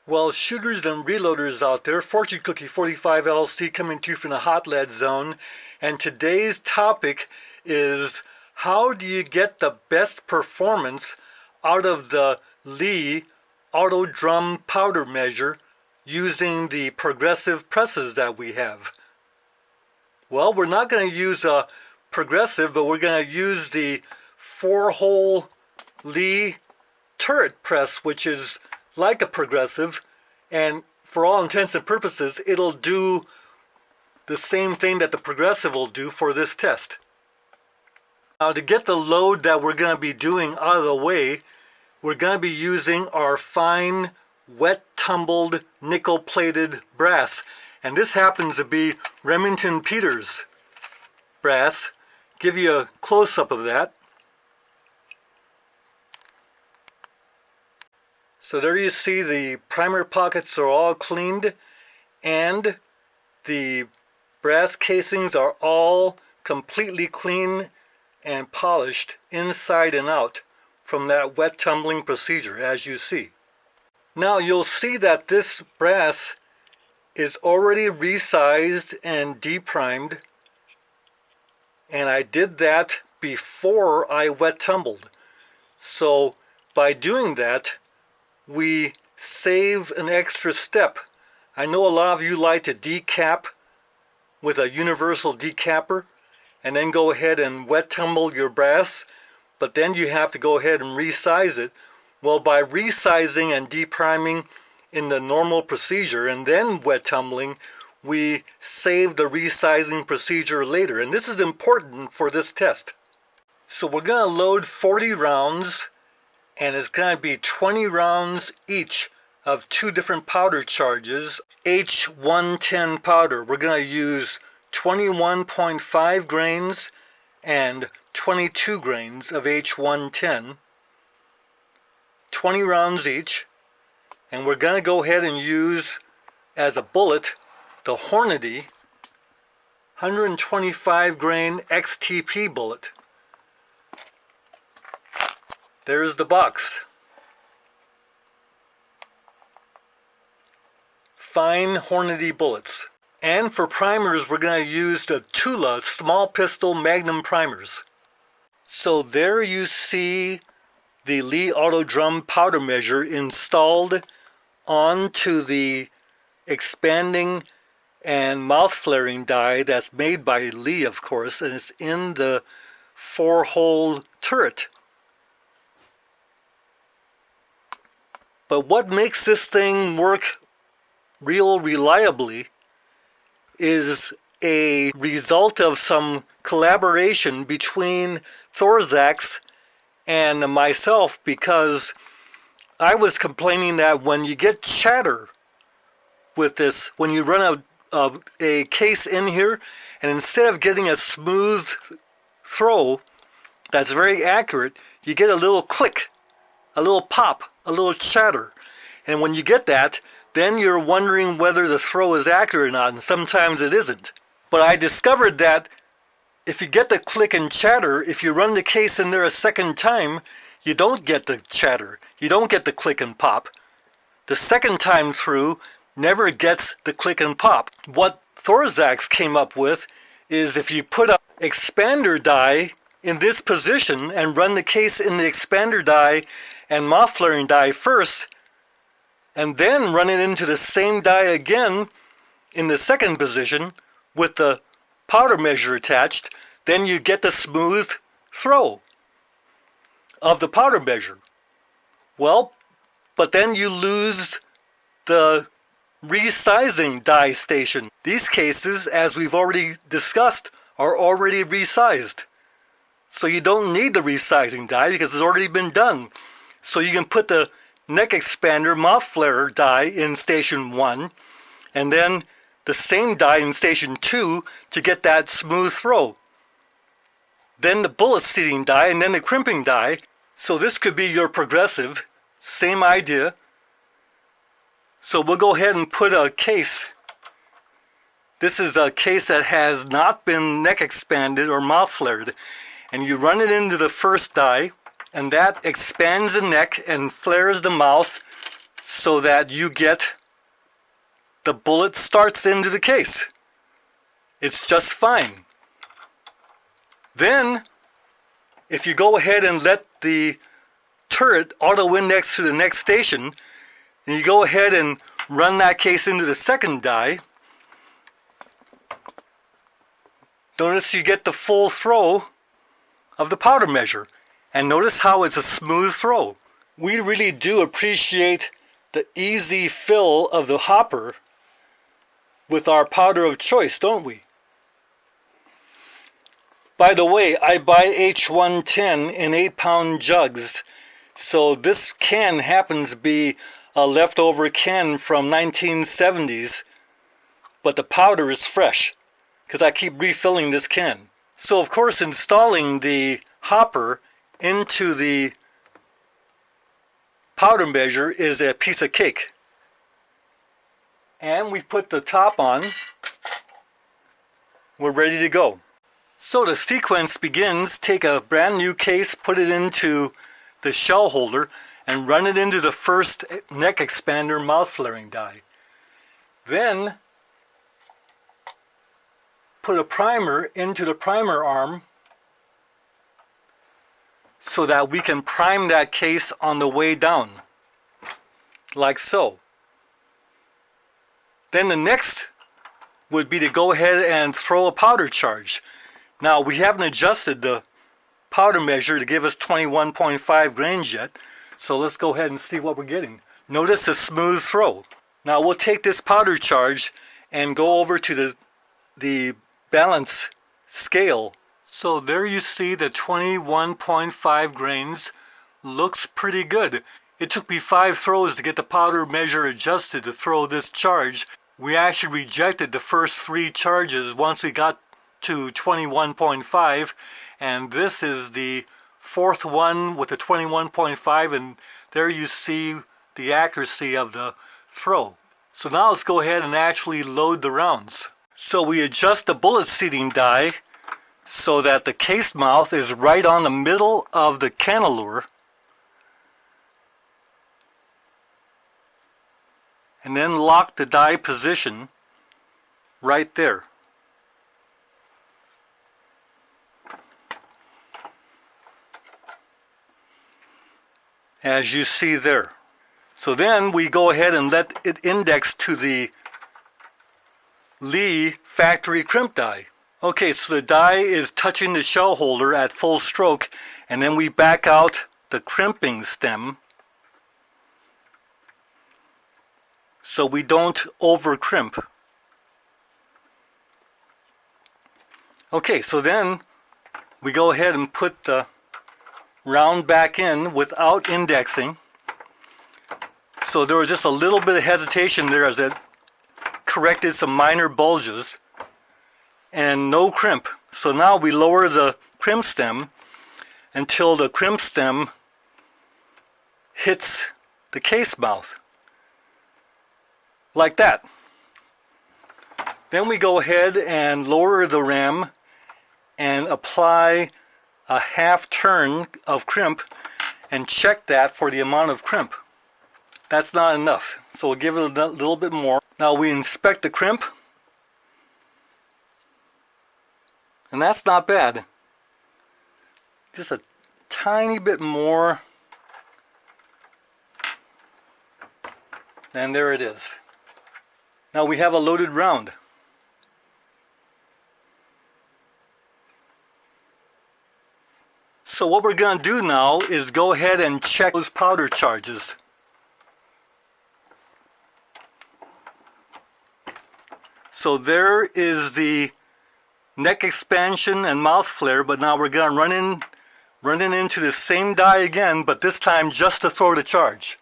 Well, shooters and reloaders out there, Fortune Cookie 45 LLC coming to you from the Hot Lead Zone. And today's topic is how do you get the best performance out of the Lee auto drum powder measure using the progressive presses that we have. Well, we're not going to use a progressive, but we're going to use the 4-hole Lee turret press, which is like a progressive, and for all intents and purposes, it'll do the same thing that the progressive will do for this test. Now, to get the load that we're going to be doing out of the way, we're going to be using our fine, wet tumbled, nickel-plated brass. And this happens to be Remington Peters brass. Give you a close-up of that. So there you see the primer pockets are all cleaned and the brass casings are all completely clean and polished inside and out from that wet tumbling procedure, as you see. Now you'll see that this brass is already resized and deprimed, and I did that before I wet tumbled. So by doing that, we save an extra step. I know a lot of you like to decap with a universal decapper and then go ahead and wet tumble your brass, but then you have to go ahead and resize it. Well, by resizing and depriming in the normal procedure and then wet tumbling, we save the resizing procedure later. And this is important for this test. So we're going to load 40 rounds, and it's going to be 20 rounds each of two different powder charges. H110 powder. We're going to use 21.5 grains and 22 grains of H110. 20 rounds each. And we're going to go ahead and use as a bullet the Hornady 125 grain XTP bullet. There's the box. Fine Hornady bullets. And for primers, we're going to use the Tula small pistol Magnum primers. So there you see the Lee Auto Drum powder measure installed onto the expanding and mouth flaring die that's made by Lee, of course, and it's in the 4-hole turret. But what makes this thing work real reliably is a result of some collaboration between Thorzak's and myself, because I was complaining that when you get chatter with this, when you run a case in here, and instead of getting a smooth throw that's very accurate, you get a little click, a little pop, a little chatter. And when you get that, then you're wondering whether the throw is accurate or not, and sometimes it isn't. But I discovered that if you get the click and chatter, if you run the case in there a second time, you don't get the chatter. You don't get the click and pop. The second time through never gets the click and pop. What Thorzak's came up with is if you put an expander die in this position and run the case in the expander die and mouth flaring die first, and then run it into the same die again in the second position with the powder measure attached, then you get the smooth throw of the powder measure. Well, but then you lose the resizing die station. These cases, as we've already discussed, are already resized. So you don't need the resizing die because it's already been done. So you can put the neck expander mouth flare die in station 1 and then the same die in station 2 to get that smooth throw. Then the bullet seating die and then the crimping die. So this could be your progressive. Same idea. So we'll go ahead and put a case. This is a case that has not been neck expanded or mouth flared. And you run it into the first die, and that expands the neck and flares the mouth so that you get the bullet starts into the case. It's just fine. Then, if you go ahead and let the turret auto-index to the next station, and you go ahead and run that case into the second die, notice you get the full throw of the powder measure. And notice how it's a smooth throw. We really do appreciate the easy fill of the hopper with our powder of choice, don't we? By the way, I buy H110 in 8-pound jugs, so this can happens to be a leftover can from 1970s, but the powder is fresh, because I keep refilling this can. So of course installing the hopper into the powder measure is a piece of cake. And we put the top on. We're ready to go. So the sequence begins. Take a brand new case, put it into the shell holder, and run it into the first neck expander mouth flaring die. Then put a primer into the primer arm so that we can prime that case on the way down, like so. Then the next would be to go ahead and throw a powder charge. Now we haven't adjusted the powder measure to give us 21.5 grains yet, so let's go ahead and see what we're getting. Notice the smooth throw. Now we'll take this powder charge and go over to the balance scale. So there you see the 21.5 grains. Looks pretty good. It took me 5 throws to get the powder measure adjusted to throw this charge. We actually rejected the first 3 charges once we got to 21.5, and this is the 4th one with the 21.5, and there you see the accuracy of the throw. So now let's go ahead and actually load the rounds. So we adjust the bullet seating die so that the case mouth is right on the middle of the cannelure, and then lock the die position right there. As you see there. So then we go ahead and let it index to the Lee factory crimp die. Okay, so the die is touching the shell holder at full stroke, and then we back out the crimping stem so we don't over crimp. Okay, so then we go ahead and put the round back in without indexing. So there was just a little bit of hesitation there as it corrected some minor bulges, and no crimp. So now we lower the crimp stem until the crimp stem hits the case mouth, like that. Then we go ahead and lower the ram and apply a half turn of crimp and check that for the amount of crimp. That's not enough, so we'll give it a little bit more. Now we inspect the crimp, and that's not bad. Just a tiny bit more, and there it is. Now we have a loaded round. So what we're going to do now is go ahead and check those powder charges. So there is the neck expansion and mouth flare, but now we're going to run in into the same die again, but this time just to throw the charge.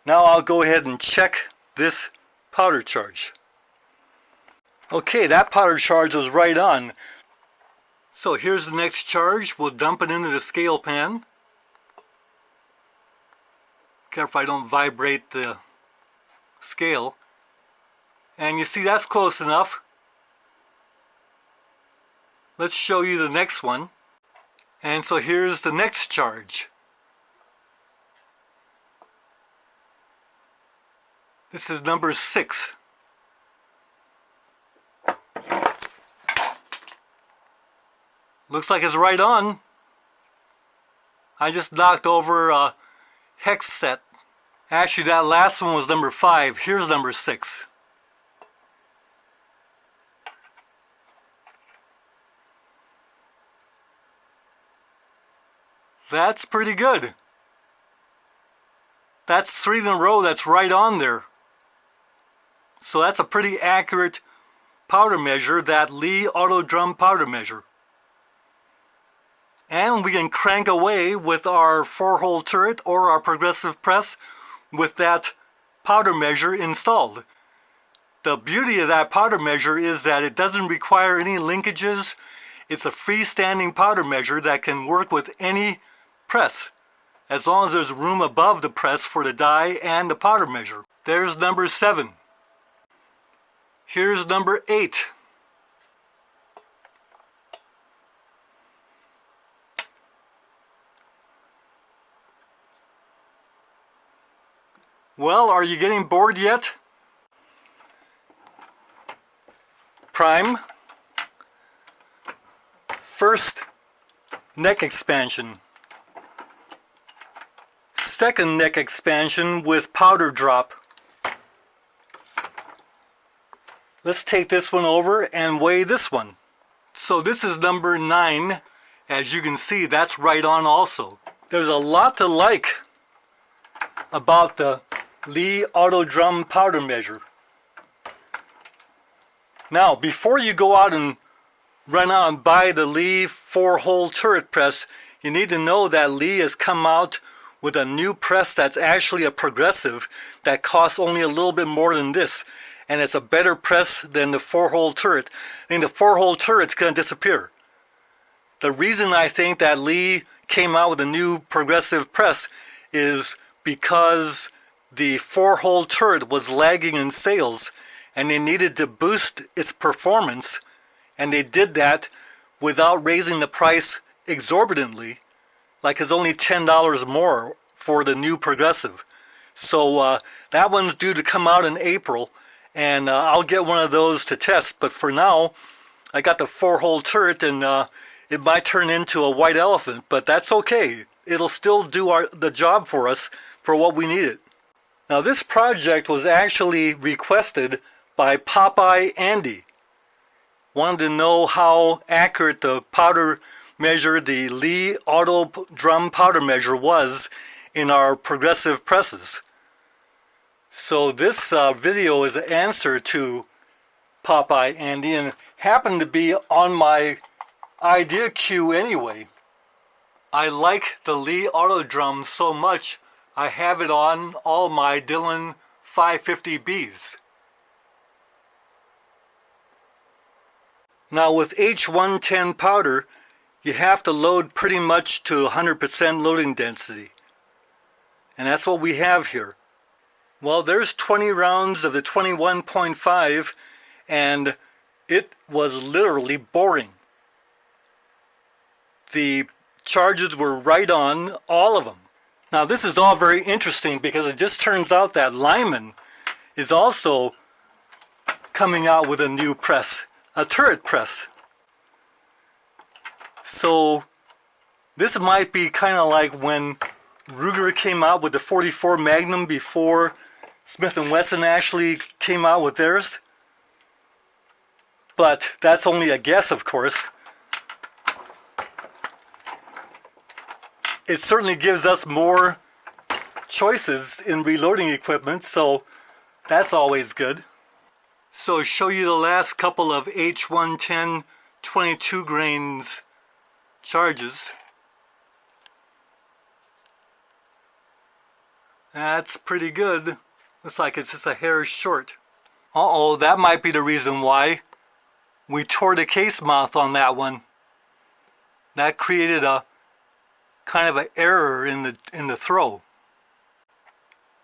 Now I'll go ahead and check this powder charge. Okay, that powder charge was right on. So here's the next charge. We'll dump it into the scale pan. Careful I don't vibrate the scale. And you see that's close enough. Let's show you the next one. And so here's the next charge. This is number 6. Looks like it's right on. I just knocked over a hex set. Actually, that last one was number 5. Here's number 6. That's pretty good. That's 3 in a row that's right on there. So that's a pretty accurate powder measure, that Lee auto drum powder measure. And we can crank away with our 4-hole turret or our progressive press with that powder measure installed. The beauty of that powder measure is that it doesn't require any linkages. It's a freestanding powder measure that can work with any press, as long as there's room above the press for the die and the powder measure. There's number 7. Here's number 8. Well, are you getting bored yet? Prime. First, neck expansion. Second neck expansion with powder drop. Let's take this one over and weigh this one. So this is number 9. As you can see, that's right on also. There's a lot to like about the Lee auto drum powder measure. Now, before you go out and run out and buy the Lee 4-hole turret press, you need to know that Lee has come out with a new press that's actually a progressive that costs only a little bit more than this, and it's a better press than the 4-hole turret. I think the 4-hole turret's going to disappear. The reason I think that Lee came out with a new progressive press is because the 4-hole turret was lagging in sales, and they needed to boost its performance, and they did that without raising the price exorbitantly, like it's only $10 more for the new progressive. So that one's due to come out in April, and I'll get one of those to test. But for now, I got the 4-hole turret, and it might turn into a white elephant, but that's okay. It'll still do the job for us for what we need it. Now, this project was actually requested by Popeye Andy. Wanted to know how accurate the powder measure, the Lee auto drum powder measure, was in our progressive presses. So this video is an answer to Popeye Andy, and happened to be on my idea queue anyway. I like the Lee auto drum so much, I have it on all my Dillon 550Bs. Now with H110 powder, you have to load pretty much to 100% loading density. And that's what we have here. Well, there's 20 rounds of the 21.5, and it was literally boring. The charges were right on, all of them. Now this is all very interesting because it just turns out that Lyman is also coming out with a new press, a turret press. So this might be kind of like when Ruger came out with the 44 Magnum before Smith & Wesson actually came out with theirs. But that's only a guess, of course. It certainly gives us more choices in reloading equipment, so that's always good. So show you the last couple of H110 22 grains charges. That's pretty good. Looks like it's just a hair short. Uh-oh, that might be the reason why we tore the case mouth on that one. That created a kind of an error in the throw.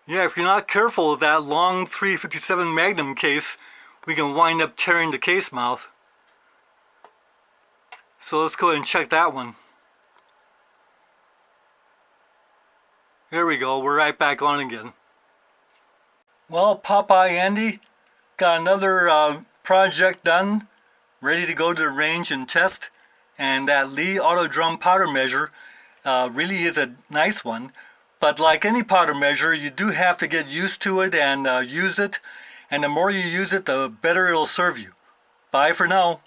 Yeah, if you're not careful with that long 357 Magnum case, we can wind up tearing the case mouth. So let's go ahead and check that one. There we go, we're right back on again. Well, Popeye Andy got another project done, ready to go to the range and test. And that Lee Auto Drum powder measure really is a nice one. But like any powder measure, you do have to get used to it and use it. And the more you use it, the better it'll serve you. Bye for now.